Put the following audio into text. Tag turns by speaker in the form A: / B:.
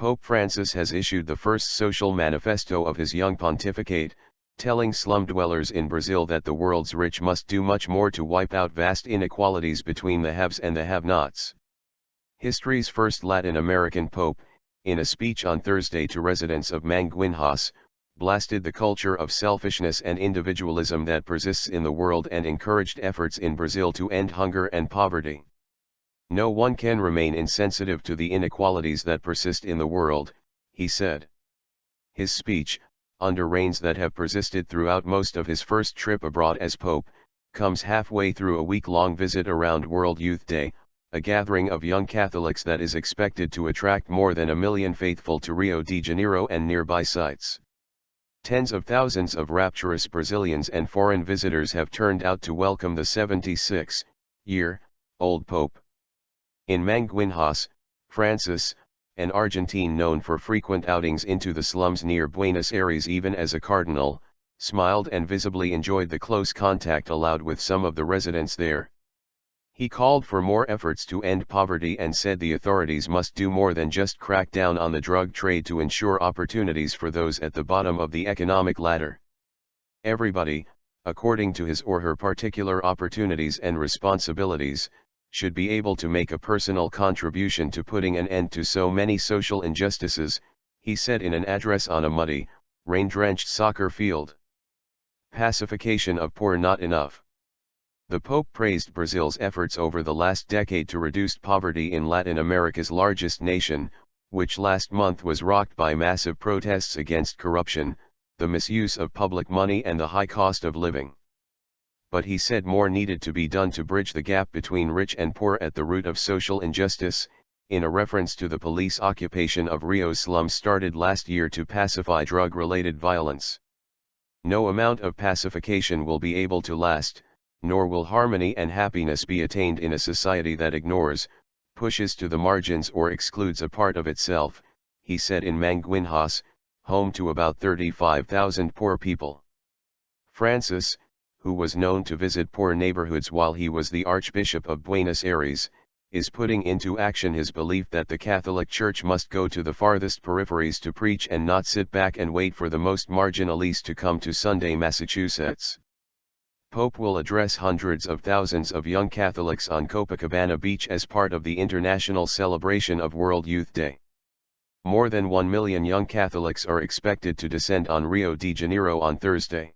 A: Pope Francis has issued the first social manifesto of his young pontificate, telling slum dwellers in Brazil that the world's rich must do much more to wipe out vast inequalities between the haves and the have-nots. History's first Latin American pope, in a speech on Thursday to residents of Manguinhos, blasted the culture of selfishness and individualism that persists in the world and encouraged efforts in Brazil to end hunger and poverty. No one can remain insensitive to the inequalities that persist in the world, he said. His speech, under rains that have persisted throughout most of his first trip abroad as pope, comes halfway through a week-long visit around World Youth Day, a gathering of young Catholics that is expected to attract more than 1 million faithful to Rio de Janeiro and nearby sites. Tens of thousands of rapturous Brazilians and foreign visitors have turned out to welcome the 76-year-old pope. In Manguinhos, Francis, an Argentine known for frequent outings into the slums near Buenos Aires even as a cardinal, smiled and visibly enjoyed the close contact allowed with some of the residents there. He called for more efforts to end poverty and said the authorities must do more than just crack down on the drug trade to ensure opportunities for those at the bottom of the economic ladder. Everybody, according to his or her particular opportunities and responsibilities, should be able to make a personal contribution to putting an end to so many social injustices, he said in an address on a muddy, rain-drenched soccer field. Pacification of poor not enough. The Pope praised Brazil's efforts over the last decade to reduce poverty in Latin America's largest nation, which last month was rocked by massive protests against corruption, the misuse of public money and the high cost of living. But he said more needed to be done to bridge the gap between rich and poor at the root of social injustice, in a reference to the police occupation of Rio's slums started last year to pacify drug-related violence. No amount of pacification will be able to last, nor will harmony and happiness be attained in a society that ignores, pushes to the margins or excludes a part of itself, he said in Manguinhos, home to about 35,000 poor people. Francis, who was known to visit poor neighborhoods while he was the Archbishop of Buenos Aires, is putting into action his belief that the Catholic Church must go to the farthest peripheries to preach and not sit back and wait for the most marginalized to come to Sunday, Massachusetts. Pope will address hundreds of thousands of young Catholics on Copacabana Beach as part of the international celebration of World Youth Day. More than 1 million young Catholics are expected to descend on Rio de Janeiro on Thursday.